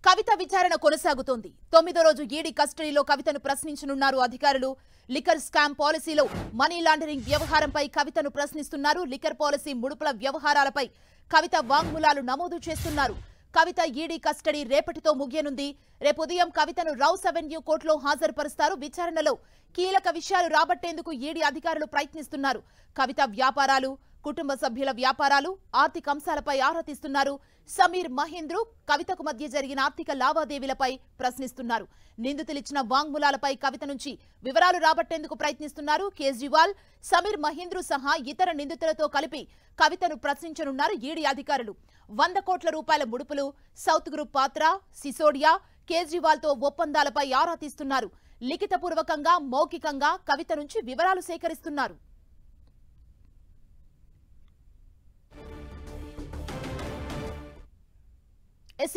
కవిత విచారణ కొనసాగుతోంది. 9వ రోజు ఈడీ కస్టడీలో కవితను ప్రశ్నించనున్నారు అధికారులు. లిక్కర్ స్కామ్ పాలసీలో మనీ లాండరింగ్ వ్యవహారంపై కవితను ప్రశ్నిస్తున్నారు. లిక్కర్ పాలసీ ముడుపుల వ్యవహారాలపై కవిత వాంగ్మూలాలు నమోదు చేస్తున్నారు. కవిత ఈడీ కస్టడీ రేపటితో ముగియనుంది. రేపు ఉదయం కవితను రౌస్ అవెన్యూ కోర్టులో హాజరుపరుస్తారు. విచారణలో కీలక విషయాలు రాబట్టేందుకు ఈడీ అధికారులు ప్రయత్నిస్తున్నారు. కవిత వ్యాపారాలు, కుటుంబ సభ్యుల వ్యాపారాలు, ఆర్థిక అంశాలపై ఆరా తీస్తున్నారు. సమీర్ మహేంద్రు కవితకు మధ్య జరిగిన ఆర్థిక లావాదేవీలపై ప్రశ్నిస్తున్నారు. నిందితులిచ్చిన వాంగ్మూలాలపై కవిత నుంచి వివరాలు రాబట్టేందుకు ప్రయత్నిస్తున్నారు. కేజ్రీవాల్, సమీర్ మహేంద్రు సహా ఇతర నిందితులతో కలిపి కవితను ప్రశ్నించనున్నారు ఈడీ అధికారులు. 100 కోట్ల రూపాయల ముడుపులు, సౌత్ గ్రూప్ పాత్ర, సిసోడియా, కేజ్రీవాల్ తో ఒప్పందాలపై ఆరా తీస్తున్నారు. లిఖితపూర్వకంగా, మౌఖికంగా కవిత నుంచి వివరాలు సేకరిస్తున్నారు.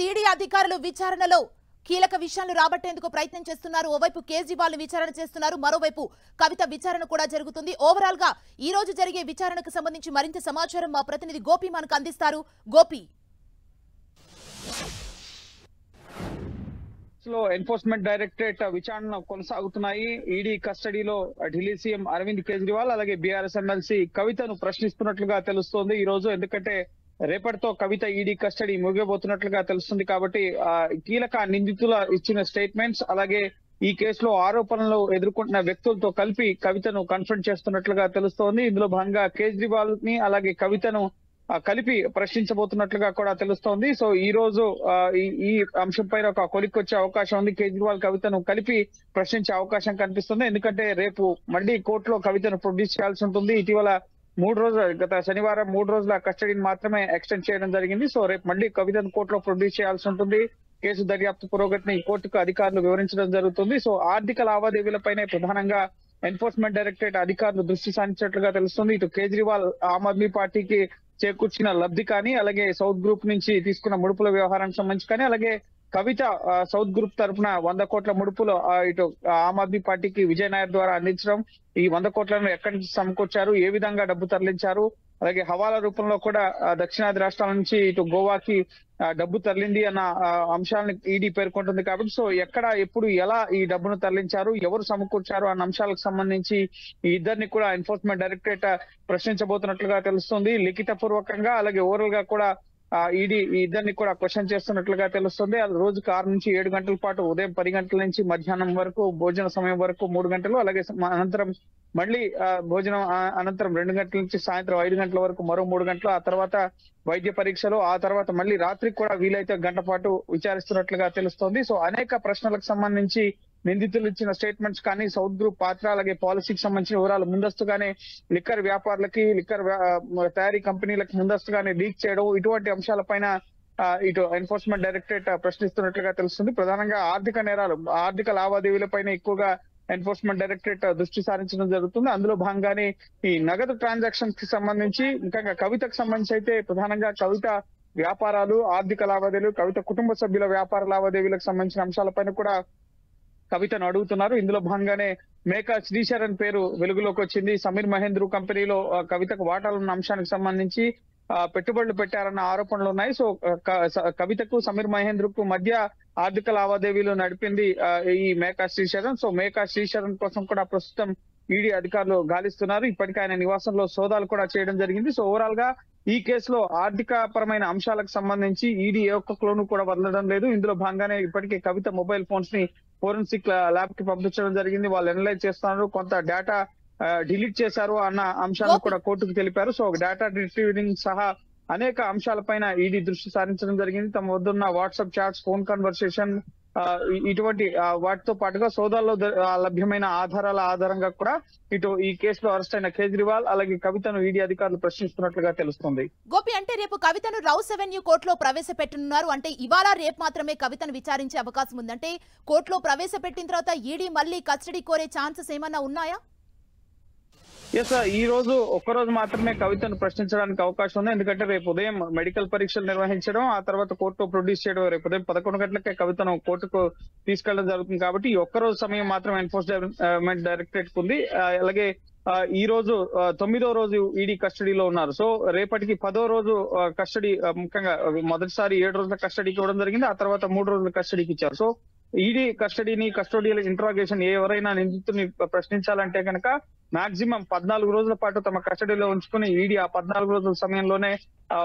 ఈడీ అధికారులు విచారణలో కీలక విషయాలు రాబట్టేందుకు ప్రయత్నం చేస్తున్నారు. ఓవైపు కేజ్రీవాల్ విచారణ చేస్తున్నారు, మరోవైపు కవిత విచారణ కూడా జరుగుతుంది. ఓవరాల్ గా ఈ రోజు జరిగే విచారణకు సంబంధించి మరింత సమాచారం మా ప్రతినిధి గోపి మనకు అందిస్తారు. గోపి, ఎన్ఫోర్స్మెంట్ డైరెక్టరేట్ విచారణ కొనసాగుతున్నాయి. ఈడీ కస్టడీలో ఢిల్లీ సీఎం అరవింద్ కేజ్రీవాల్ అలాగే బీఆర్ఎస్ ఎమ్మెల్సీ కవితను ప్రశ్నిస్తున్నట్లుగా తెలుస్తోంది ఈ రోజు. ఎందుకంటే రేపటితో కవిత ఈడీ కస్టడీ ముగియబోతున్నట్లుగా తెలుస్తుంది. కాబట్టి కీలక నిందితుల ఇచ్చిన స్టేట్మెంట్స్ అలాగే ఈ కేసులో ఆరోపణలు ఎదుర్కొంటున్న వ్యక్తులతో కలిపి కవితను కన్ఫ్రంట్ చేస్తున్నట్లుగా తెలుస్తోంది. ఇందులో భాగంగా కేజ్రీవాల్ ని అలాగే కవితను కలిపి ప్రశ్నించబోతున్నట్లుగా కూడా తెలుస్తోంది. సో ఈ రోజు ఈ అంశం పైన ఒక కొలిక్కొచ్చే అవకాశం ఉంది. కేజ్రీవాల్ కవితను కలిపి ప్రశ్నించే అవకాశం కనిపిస్తుంది. ఎందుకంటే రేపు మళ్ళీ కోర్టులో కవితను ప్రొడ్యూస్ చేయాల్సి ఉంటుంది. ఇటీవల గత శనివారం 3 రోజుల కస్టడీని మాత్రమే ఎక్స్టెండ్ చేయడం జరిగింది. సో రేపు మళ్ళీ కవితను కోర్టులో ప్రొడ్యూస్ చేయాల్సి ఉంటుంది. కేసు దర్యాప్తు పురోగతిని కోర్టుకు అధికారులు వివరించడం జరుగుతుంది. సో ఆర్థిక లావాదేవీలపైనే ప్రధానంగా ఎన్ఫోర్స్మెంట్ డైరెక్టరేట్ అధికారులు దృష్టి సారించినట్లుగా తెలుస్తుంది. ఇటు కేజ్రీవాల్ ఆమ్ ఆద్మీ పార్టీకి చేకూర్చిన లబ్ధి కానీ, అలాగే సౌత్ గ్రూప్ నుంచి తీసుకున్న ముడుపుల వ్యవహారానికి సంబంధించి కానీ, అలాగే కవిత సౌత్ గ్రూప్ తరఫున 100 కోట్ల ముడుపులు ఇటు ఆమ్ ఆద్మీ పార్టీకి విజయ్ నాయర్ ద్వారా అందించడం, ఈ 100 కోట్లను ఎక్కడి నుంచి సమకూర్చారు, ఏ విధంగా డబ్బు తరలించారు, అలాగే హవాలా రూపంలో కూడా దక్షిణాది రాష్ట్రాల నుంచి ఇటు గోవాకి డబ్బు తరలింది అన్న అంశాలను ఈడీ పేర్కొంటుంది. కాబట్టి సో ఎక్కడ, ఎప్పుడు, ఎలా ఈ డబ్బును తరలించారు, ఎవరు సమకూర్చారు అన్న అంశాలకు సంబంధించి ఈ ఇద్దరిని కూడా ఎన్ఫోర్స్మెంట్ డైరెక్టరేట్ ప్రశ్నించబోతున్నట్లుగా తెలుస్తుంది. లిఖిత పూర్వకంగా అలాగే ఓవరాల్ గా కూడా ఈడీ ఈ ఇద్దరిని కూడా క్వశ్చన్ చేస్తున్నట్లుగా తెలుస్తుంది. రోజుకు 6 నుంచి 7 గంటల పాటు ఉదయం 10 గంటల నుంచి మధ్యాహ్నం వరకు భోజన సమయం వరకు 3 గంటలు, అలాగే అనంతరం మళ్ళీ భోజనం అనంతరం 2 గంటల నుంచి సాయంత్రం 5 గంటల వరకు మరో 3 గంటలు, ఆ తర్వాత వైద్య పరీక్షలు, ఆ తర్వాత మళ్ళీ రాత్రికి కూడా వీలైతే గంట పాటు విచారిస్తున్నట్లుగా తెలుస్తోంది. సో అనేక ప్రశ్నలకు సంబంధించి నిందితులు ఇచ్చిన స్టేట్మెంట్స్ కానీ, సౌత్ గ్రూప్ పాత్ర అలాగే పాలసీకి సంబంధించిన వివరాలు ముందస్తుగానే లిక్కర్ వ్యాపారులకి, లిక్కర్ తయారీ కంపెనీలకు ముందస్తుగానే లీక్ చేయడం, ఇటువంటి అంశాలపైన ఇటు ఎన్ఫోర్స్మెంట్ డైరెక్టరేట్ ప్రశ్నిస్తున్నట్లుగా తెలుస్తుంది. ప్రధానంగా ఆర్థిక నేరాలు, ఆర్థిక లావాదేవీలపైన ఎక్కువగా ఎన్ఫోర్స్మెంట్ డైరెక్టరేట్ దృష్టి సారించడం జరుగుతుంది. అందులో భాగంగానే ఈ నగదు ట్రాన్సాక్షన్స్ కి సంబంధించి, ఇంకా కవితకు సంబంధించి అయితే ప్రధానంగా కవిత వ్యాపారాలు, ఆర్థిక లావాదేవీలు, కవిత కుటుంబ సభ్యుల వ్యాపార లావాదేవీలకు సంబంధించిన అంశాలపైన కూడా కవితను అడుగుతున్నారు. ఇందులో భాగంగానే మేకా శ్రీశరణ్ పేరు వెలుగులోకి వచ్చింది. సమీర్ మహేంద్రు కంపెనీలో కవితకు వాటాలున్న అంశానికి సంబంధించి పెట్టుబడులు పెట్టారన్న ఆరోపణలు ఉన్నాయి. సో కవితకు సమీర్ మహేంద్రకు మధ్య ఆర్థిక లావాదేవీలు నడిపింది ఈ మేకా శ్రీశరణ్. సో మేకా శ్రీశరణ్ కోసం కూడా ప్రస్తుతం ఈడీ అధికారులు గాలిస్తున్నారు. ఇప్పటికే ఆయన నివాసంలో సోదాలు కూడా చేయడం జరిగింది. సో ఓవరాల్ గా ఈ కేసులో ఆర్థిక పరమైన అంశాలకు సంబంధించి ఈడీ ఏ ఒక్క క్లోను కూడా వదలడం లేదు. ఇందులో భాగంగానే ఇప్పటికే కవిత మొబైల్ ఫోన్స్ ని ఫోరెన్సిక్ ల్యాబ్ కి పంపించడం జరిగింది. వాళ్ళు అనలైజ్ చేస్తున్నారు, కొంత డేటా డిలీట్ చేశారు అన్న అంశాలను కూడా కోర్టుకు తెలిపారు. సో డేటా రిట్రీవింగ్ సహా అనేక అంశాలపైన ఈడీ దృష్టి సారించడం జరిగింది. తమ వద్దున్న వాట్సాప్ చాట్స్, ఫోన్ కన్వర్సేషన్, ఇటువంటి వాటితో పాటుగా సోదాల్లో లభ్యమైన ఆధారాల ఆధారంగా కూడా ఇటు ఈ కేసులో అరెస్ట్ అయిన కేజ్రీవాల్ అలాగే కవితను ఈడీ అధికారులు ప్రశ్నిస్తున్నట్లుగా తెలుస్తుంది. గోపి, అంటే రేపు కవితను రౌస్ అవెన్యూ కోర్టులో ప్రవేశపెట్టనున్నారు. అంటే ఇవాళ రేపు మాత్రమే కవితను విచారించే అవకాశం ఉందంటే కోర్టులో ప్రవేశపెట్టిన తర్వాత ఈడీ మళ్ళీ కస్టడీ కోరే ఛాన్సెస్ ఏమన్నా ఉన్నాయా? ఎస్, ఈ రోజు ఒక్కరోజు మాత్రమే కవితను ప్రశ్నించడానికి అవకాశం ఉంది. ఎందుకంటే రేపు ఉదయం మెడికల్ పరీక్షలు నిర్వహించడం, ఆ తర్వాత కోర్టులో ప్రొడ్యూస్ చేయడం, రేపు ఉదయం 11 గంటలకే కవితను కోర్టుకు తీసుకెళ్లడం జరుగుతుంది. కాబట్టి ఈ ఒక్కరోజు సమయం మాత్రం ఎన్ఫోర్స్మెంట్ డైరెక్టరేట్ ఉంది. అలాగే ఈ రోజు 9వ రోజు ఈడీ కస్టడీలో ఉన్నారు. సో రేపటికి 10వ రోజు కస్టడీ, ముఖ్యంగా మొదటిసారి 7 రోజుల కస్టడీకి ఇవ్వడం జరిగింది. ఆ తర్వాత 3 రోజుల కస్టడీకి ఇచ్చారు. సో ఈడీ కస్టడీని, కస్టోడియల్ ఇంట్రాగేషన్ ఎవరైనా నిందితుని ప్రశ్నించాలంటే కనుక మాక్సిమం 14 రోజుల పాటు తమ కస్టడీలో ఉంచుకుని ఈడీ ఆ 14 రోజుల సమయంలోనే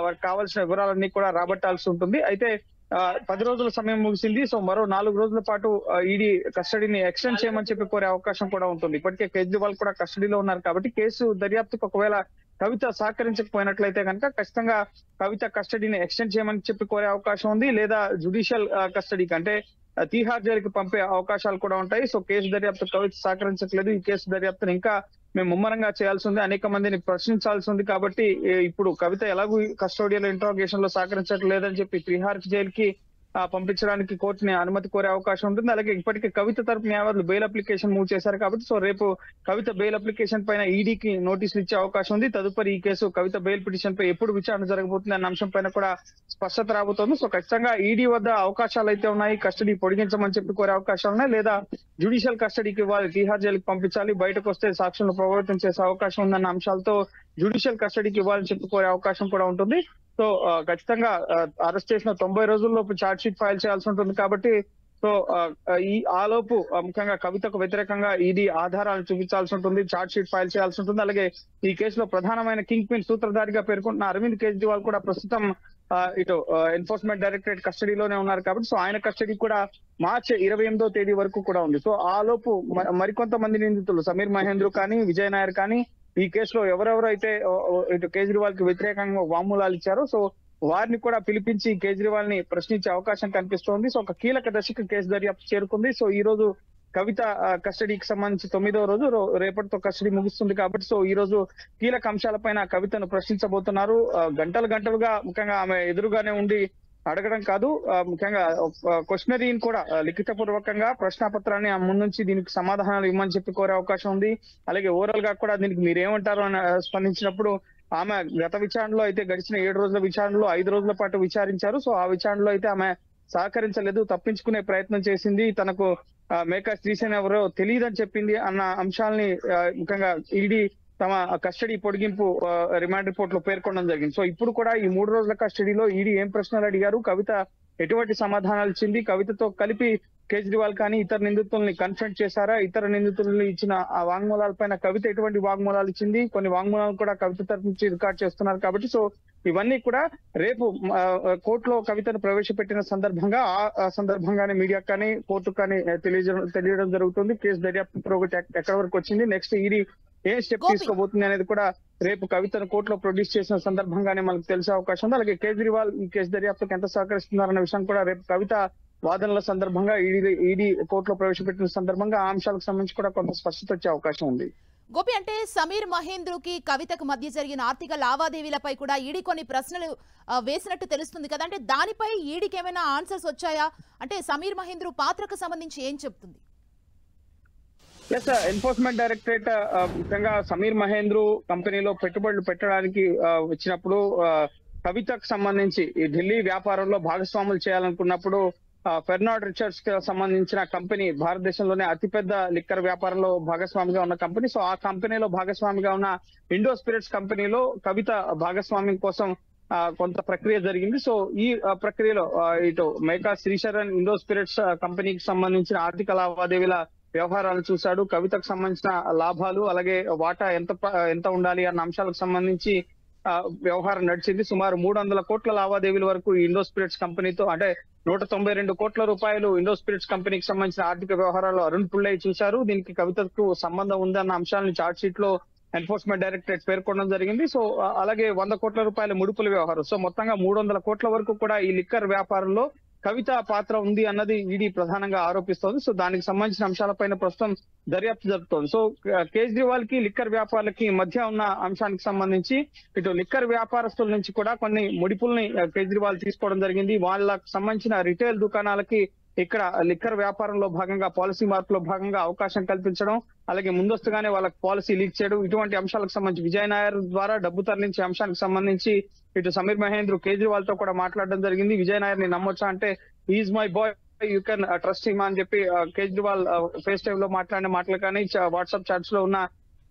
వారికి కావాల్సిన వివరాలన్నీ కూడా రాబట్టాల్సి ఉంటుంది. అయితే 10 రోజుల సమయం ముగిసింది. సో మరో 4 రోజుల పాటు ఈడీ కస్టడీని ఎక్స్టెండ్ చేయమని చెప్పి కోరే అవకాశం కూడా ఉంటుంది. ఇప్పటికే కేజ్రీవాల్ కూడా కస్టడీలో ఉన్నారు కాబట్టి కేసు దర్యాప్తుకు ఒకవేళ కవిత సహకరించకపోయినట్లయితే కనుక ఖచ్చితంగా కవిత కస్టడీని ఎక్స్టెండ్ చేయమని చెప్పి కోరే అవకాశం ఉంది. లేదా జుడిషియల్ కస్టడీకి అంటే తీహార్ జైలుకి పంపే అవకాశాలు కూడా ఉంటాయి. సో కేసు దర్యాప్తు కవిత సహకరించట్లేదు, ఈ కేసు దర్యాప్తును ఇంకా మేము ముమ్మరంగా చేయాల్సి ఉంది, అనేక మందిని ప్రశ్నించాల్సి ఉంది కాబట్టి ఇప్పుడు కవిత ఎలాగూ కస్టోడియల్ ఇంట్రాగేషన్ లో సహకరించట్లేదని చెప్పి తిహార్ జైలుకి పంపించడానికి కోర్టుని అనుమతి కోరే అవకాశం ఉంటుంది. అలాగే ఇప్పటికే కవిత తరపు న్యాయవాదులు బెయిల్ అప్లికేషన్ మూవ్ చేశారు కాబట్టి సో రేపు కవిత బెయిల్ అప్లికేషన్ పైన ఈడీకి నోటీసులు ఇచ్చే అవకాశం ఉంది. తదుపరి ఈ కేసు కవిత బెయిల్ పిటిషన్ పై ఎప్పుడు విచారణ జరగబోతుంది అన్న అంశం పైన కూడా స్పష్టత రాబోతోంది. సో ఖచ్చితంగా ఈడీ వద్ద అవకాశాలు అయితే ఉన్నాయి, కస్టడీ పొడిగించమని చెప్పి కోరే అవకాశాలు ఉన్నాయి, లేదా జ్యుడిషియల్ కస్టడీకి ఇవ్వాలి, తిహార్ జైలుకి పంపించాలి, బయటకు వస్తే సాక్షులను ప్రభావితం చేసే అవకాశం ఉందన్న అంశాలతో జ్యుడిషియల్ కస్టడీకి ఇవ్వాలని చెప్పి కోరే అవకాశం కూడా ఉంటుంది. సో ఖచ్చితంగా అరెస్ట్ చేసిన 90 రోజుల్లోపు ఛార్జ్ షీట్ ఫైల్ చేయాల్సి ఉంటుంది కాబట్టి సో ఆలోపు ముఖ్యంగా కవితకు వ్యతిరేకంగా ఈడీ ఆధారాలు చూపించాల్సి ఉంటుంది, ఛార్జ్ షీట్ ఫైల్ చేయాల్సి ఉంటుంది. అలాగే ఈ కేసులో ప్రధానమైన కింగ్ పిన్ సూత్రధారిగా పేర్కొంటున్న అరవింద్ కేజ్రీవాల్ కూడా ప్రస్తుతం ఇటు ఎన్ఫోర్స్మెంట్ డైరెక్టరేట్ కస్టడీలోనే ఉన్నారు కాబట్టి సో ఆయన కస్టడీ కూడా మార్చి 28వ తేదీ వరకు కూడా ఉంది. సో ఆలోపు మరికొంతమంది నిందితులు సమీర్ మహేంద్ర కానీ, విజయ్ నాయర్ కానీ ఈ కేసులో ఎవరెవరైతే ఇటు కేజ్రీవాల్ కి వ్యతిరేకంగా వాంగ్మూలాలు ఇచ్చారో సో వారిని కూడా పిలిపించి కేజ్రీవాల్ ని ప్రశ్నించే అవకాశం కనిపిస్తోంది. సో ఒక కీలక దశకు కేసు దర్యాప్తు చేరుకుంది. సో ఈ రోజు కవిత కస్టడీకి సంబంధించి 9వ రోజు, రేపటితో కస్టడీ ముగుస్తుంది కాబట్టి సో ఈ రోజు కీలక అంశాలపైన కవితను ప్రశ్నించబోతున్నారు. గంటలుగా ముఖ్యంగా ఆమె ఎదురుగానే ఉండి అడగడం కాదు, ముఖ్యంగా క్వశ్చనరీని కూడా లిఖితపూర్వకంగా ప్రశ్నాపత్రాన్ని ముందుంచి దీనికి సమాధానాలు ఇవ్వమని చెప్పి కోరే అవకాశం ఉంది. అలాగే ఓవరాల్ గా కూడా దీనికి మీరేమంటారు అని స్పందించినప్పుడు ఆమె గత విచారణలో అయితే గడిచిన 7 రోజుల విచారణలో 5 రోజుల పాటు విచారించారు. సో ఆ విచారణలో అయితే ఆమె సహకరించలేదు, తప్పించుకునే ప్రయత్నం చేసింది, తనకు మేకా శ్రీసేన ఎవరో తెలియదని చెప్పింది అన్న అంశాలని ముఖ్యంగా ఈడీ తమ కస్టడీ పొడిగింపు రిమాండ్ రిపోర్ట్ లో పేర్కొనడం జరిగింది. సో ఇప్పుడు కూడా ఈ 3 రోజుల కస్టడీలో ఈడీ ఏం ప్రశ్నలు అడిగారు, కవిత ఎటువంటి సమాధానాలు ఇచ్చింది, కవితతో కలిపి కేజ్రీవాల్ కానీ ఇతర నిందితుల్ని కన్ఫ్రంట్ చేశారా, ఇతర నిందితుల్ని ఇచ్చిన ఆ వాంగ్మూలాలపైన కవిత ఎటువంటి వాంగ్మూలాలు ఇచ్చింది, కొన్ని వాంగ్మూలాలు కూడా కవిత తరఫు నుంచి రికార్డ్ చేస్తున్నారు కాబట్టి సో ఇవన్నీ కూడా రేపు కోర్టులో కవితను ప్రవేశపెట్టిన సందర్భంగా ఆ సందర్భంగానే మీడియాకు కానీ కోర్టుకు కానీ తెలియడం జరుగుతుంది. కేసు దర్యాప్తు పురోగతి ఎక్కడి వరకు వచ్చింది, నెక్స్ట్ ఈడీ ఏ స్టెప్ తీసుకోబోతుంది అనేది కూడా రేపు కవితను కోర్టులో ప్రొడ్యూస్ చేసిన సందర్భంగానే మనకు తెలిసే అవకాశం ఉంది. అలాగే కేజ్రీవాల్ ఈ కేసు దర్యాప్తుకు ఎంత సహకరిస్తున్నారన్న విషయం కూడా రేపు కవిత వాదనల సందర్భంగా ఈడీ కోర్టులో ప్రవేశపెట్టిన సందర్భంగా ఆ అంశాలకు సంబంధించి కూడా కొంత స్పష్టత వచ్చే అవకాశం ఉంది. గోపి, అంటే సమీర్ మహేంద్రకి కవితకు మధ్య జరిగిన ఆర్థిక లావాదేవీలపై కూడా ఈడీ కొన్ని ప్రశ్నలు వేసినట్టు తెలుస్తుంది కదా, అంటే దానిపై ఈడీకి ఏమైనా ఆన్సర్స్ వచ్చాయా? అంటే సమీర్ మహేంద్ర పాత్రకు సంబంధించి ఏం చెప్తుంది? ఎస్, ఎన్ఫోర్స్మెంట్ డైరెక్టరేట్ ముఖ్యంగా సమీర్ మహేంద్ర కంపెనీలో పెట్టుబడులు పెట్టడానికి వచ్చినప్పుడు కవితకు సంబంధించి ఈ ఢిల్లీ వ్యాపారంలో భాగస్వాములు చేయాలనుకున్నప్పుడు ఫెర్నాడ్ రిచర్డ్స్ కి సంబంధించిన కంపెనీ భారతదేశంలోనే అతిపెద్ద లిక్కర్ వ్యాపారంలో భాగస్వామిగా ఉన్న కంపెనీ. సో ఆ కంపెనీలో భాగస్వామిగా ఉన్న ఇండో స్పిరిట్స్ కంపెనీలో కవిత భాగస్వామ్యం కోసం కొంత ప్రక్రియ జరిగింది. సో ఈ ప్రక్రియలో ఇటు మేకా శ్రీశరణ్ ఇండో స్పిరిట్స్ కంపెనీకి సంబంధించిన ఆర్థిక లావాదేవీల వ్యవహారాలు చూశాడు, కవితకు సంబంధించిన లాభాలు అలాగే వాటా ఎంత ఉండాలి అన్న అంశాలకు సంబంధించి వ్యవహారం నడిచింది. సుమారు 300 కోట్ల లావాదేవీల వరకు ఇండో స్పిరిట్స్ కంపెనీతో, అంటే 192 కోట్ల రూపాయలు ఇండో స్పిరిట్స్ కంపెనీకి సంబంధించిన ఆర్థిక వ్యవహారాలు అరుణ్ పుల్లై చూశారు. దీనికి కవితకు సంబంధం ఉందన్న అంశాలను చార్జ్ షీట్ లో ఎన్ఫోర్స్మెంట్ డైరెక్టరేట్ పేర్కొనడం జరిగింది. సో అలాగే 100 కోట్ల రూపాయల ముడుపుల వ్యవహారం, సో మొత్తంగా 300 కోట్ల వరకు కూడా ఈ లిక్కర్ వ్యాపారంలో కవిత పాత్ర ఉంది అన్నది ఈడీ ప్రధానంగా ఆరోపిస్తోంది. సో దానికి సంబంధించిన అంశాలపైన ప్రస్తుతం దర్యాప్తు జరుపుతోంది. సో కేజ్రీవాల్ కి లిక్కర్ వ్యాపారులకి మధ్య ఉన్న అంశానికి సంబంధించి ఇటు లిక్కర్ వ్యాపారస్తుల నుంచి కూడా కొన్ని ముడిపుల్ని కేజ్రీవాల్ తీసుకోవడం జరిగింది. వాళ్ళకు సంబంధించిన రిటైల్ దుకాణాలకి ఇక్కడ లిక్కర్ వ్యాపారంలో భాగంగా పాలసీ మార్పులో భాగంగా అవకాశం కల్పించడం, అలాగే ముందస్తుగానే వాళ్ళకి పాలసీ లీక్ చేయడం, ఇటువంటి అంశాలకు సంబంధించి విజయ్ నాయర్ ద్వారా డబ్బు తరలించే అంశానికి సంబంధించి ఇటు సమీర్ మహేంద్ర కేజ్రీవాల్ తో కూడా మాట్లాడడం జరిగింది. విజయ్ నాయర్ ని నమ్మొచ్చా అంటే is my boy, you can trust him అని చెప్పి కేజ్రీవాల్ ఫేస్ టైమ్ లో మాట్లాడిన మాటలు కానీ వాట్సాప్ చాట్స్ లో ఉన్న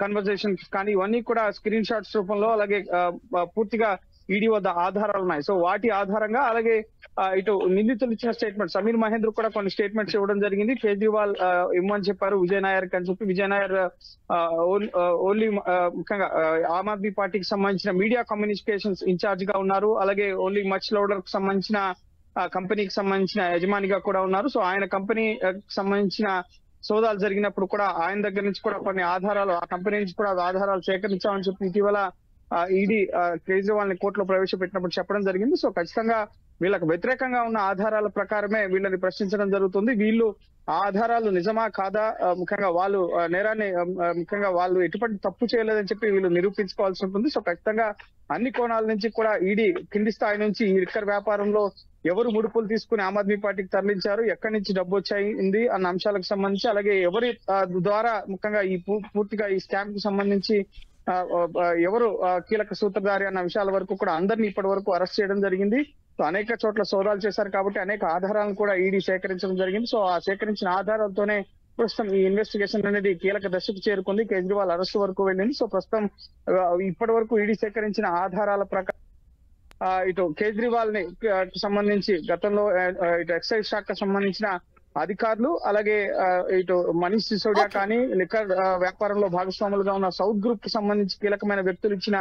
కన్వర్జేషన్స్ కానీ ఇవన్నీ కూడా స్క్రీన్ షాట్స్ రూపంలో అలాగే పూర్తిగా ఈడీ వద్ద ఆధారాలు ఉన్నాయి. సో వాటి ఆధారంగా అలాగే ఇటు నిందితులు ఇచ్చిన స్టేట్మెంట్ సమీర్ మహేంద్ర కూడా కొన్ని స్టేట్మెంట్స్ ఇవ్వడం జరిగింది. కేజ్రీవాల్ ఇమ్మని చెప్పారు విజయ్ నాయర్ అని చెప్పి. విజయ్ నాయర్ ఓన్లీ ముఖ్యంగా ఆమ్ ఆద్మీ పార్టీకి సంబంధించిన మీడియా కమ్యూనికేషన్స్ ఇన్ఛార్జ్ గా ఉన్నారు. అలాగే ఓన్లీ మచ్ లౌడర్ కు సంబంధించిన కంపెనీకి సంబంధించిన యజమానిగా కూడా ఉన్నారు. సో ఆయన కంపెనీ సంబంధించిన సోదాలు జరిగినప్పుడు కూడా ఆయన దగ్గర నుంచి కూడా కొన్ని ఆధారాలు, ఆ కంపెనీ నుంచి కూడా ఆధారాలు సేకరించామని చెప్పి ఇటీవల ఈడీ కేజ్రీవాల్ ని కోర్టులో ప్రవేశపెట్టినప్పుడు చెప్పడం జరిగింది. సో ఖచ్చితంగా వీళ్ళకి వ్యతిరేకంగా ఉన్న ఆధారాల ప్రకారమే వీళ్ళని ప్రశ్నించడం జరుగుతుంది. వీళ్ళు ఆ ఆధారాలు నిజమా కాదా, ముఖ్యంగా వాళ్ళు నేరాన్ని ముఖ్యంగా వాళ్ళు ఎటువంటి తప్పు చేయలేదని చెప్పి వీళ్ళు నిరూపించుకోవాల్సి ఉంటుంది. సో ఖచ్చితంగా అన్ని కోణాల నుంచి కూడా ఈడీ కింది స్థాయి నుంచి ఈ లిక్కర్ వ్యాపారంలో ఎవరు ముడుపులు తీసుకుని ఆమ్ ఆద్మీ పార్టీకి తరలించారు, ఎక్కడి నుంచి డబ్బు వచ్చాయింది అన్న అంశాలకు సంబంధించి, అలాగే ఎవరి ద్వారా ముఖ్యంగా ఈ పూర్తిగా ఈ స్కామ్ కు సంబంధించి ఎవరు కీలక సూత్రధారి అన్న విషయాల వరకు కూడా అందరినీ ఇప్పటి వరకు అరెస్ట్ చేయడం జరిగింది. సో అనేక చోట్ల సోదాలు చేశారు కాబట్టి అనేక ఆధారాలను కూడా ఈడీ సేకరించడం జరిగింది. సో ఆ సేకరించిన ఆధారాలతోనే ప్రస్తుతం ఈ ఇన్వెస్టిగేషన్ అనేది కీలక దశకు చేరుకుంది. కేజ్రీవాల్ అరెస్ట్ వరకు వెళ్ళింది. సో ప్రస్తుతం ఇప్పటి వరకు ఈడీ సేకరించిన ఆధారాల ప్రకారం ఇటు కేజ్రీవాల్ ని సంబంధించి గతంలో ఇటు ఎక్సైజ్ శాఖకు సంబంధించిన అధికారులు అలాగే ఇటు మనీష్ సిసోడియా కానీ లిక్కర్ వ్యాపారంలో భాగస్వాములుగా ఉన్న సౌత్ గ్రూప్ కి సంబంధించి కీలకమైన వ్యక్తులు ఇచ్చిన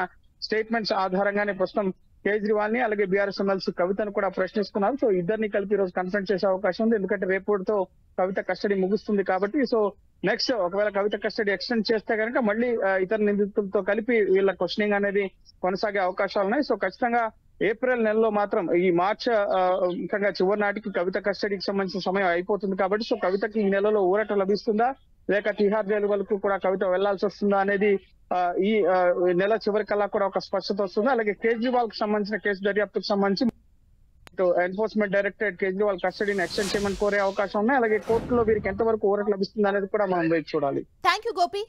స్టేట్మెంట్స్ ఆధారంగానే ప్రస్తుతం కేజ్రీవాల్ ని అలాగే బీఆర్ఎస్ ఎమ్మెల్సీ కవితను కూడా ప్రశ్నిస్తున్నారు. సో ఇద్దరిని కలిపి ఈ రోజు కన్ఫరెన్స్ చేసే అవకాశం ఉంది. ఎందుకంటే రేపటితో కవిత కస్టడీ ముగుస్తుంది కాబట్టి. సో నెక్స్ట్ ఒకవేళ కవిత కస్టడీ ఎక్స్టెండ్ చేస్తే కనుక మళ్ళీ ఇతర నిందితులతో కలిపి వీళ్ళ క్వశ్చనింగ్ అనేది కొనసాగే అవకాశాలు ఉన్నాయి. సో ఖచ్చితంగా ఏప్రిల్ నెలలో మాత్రం ఈ మార్చ్ ముఖ్యంగా చివరి నాటికి కవిత కస్టడీకి సంబంధించిన సమయం అయిపోతుంది కాబట్టి సో కవితకి ఈ నెలలో ఊరట లభిస్తుందా లేక తిహార్ జైలు వరకు కూడా కవిత వెళ్లాల్సి వస్తుందా అనేది ఈ నెల చివరి కల్లా కూడా ఒక స్పష్టత వస్తుంది. అలాగే కేజ్రీవాల్ కి సంబంధించిన కేసు దర్యాప్తుకు సంబంధించి ఎన్ఫోర్స్మెంట్ డైరెక్టరేట్ కేజ్రీవాల్ కస్టడీని ఎక్స్టెండ్ చేయమని కోరే అవకాశం ఉన్నాయి. అలాగే కోర్టులో వీరికి ఎంతవరకు ఊరట లభిస్తుంది అనేది కూడా మనం వేచి చూడాలి. Thank you Gopi.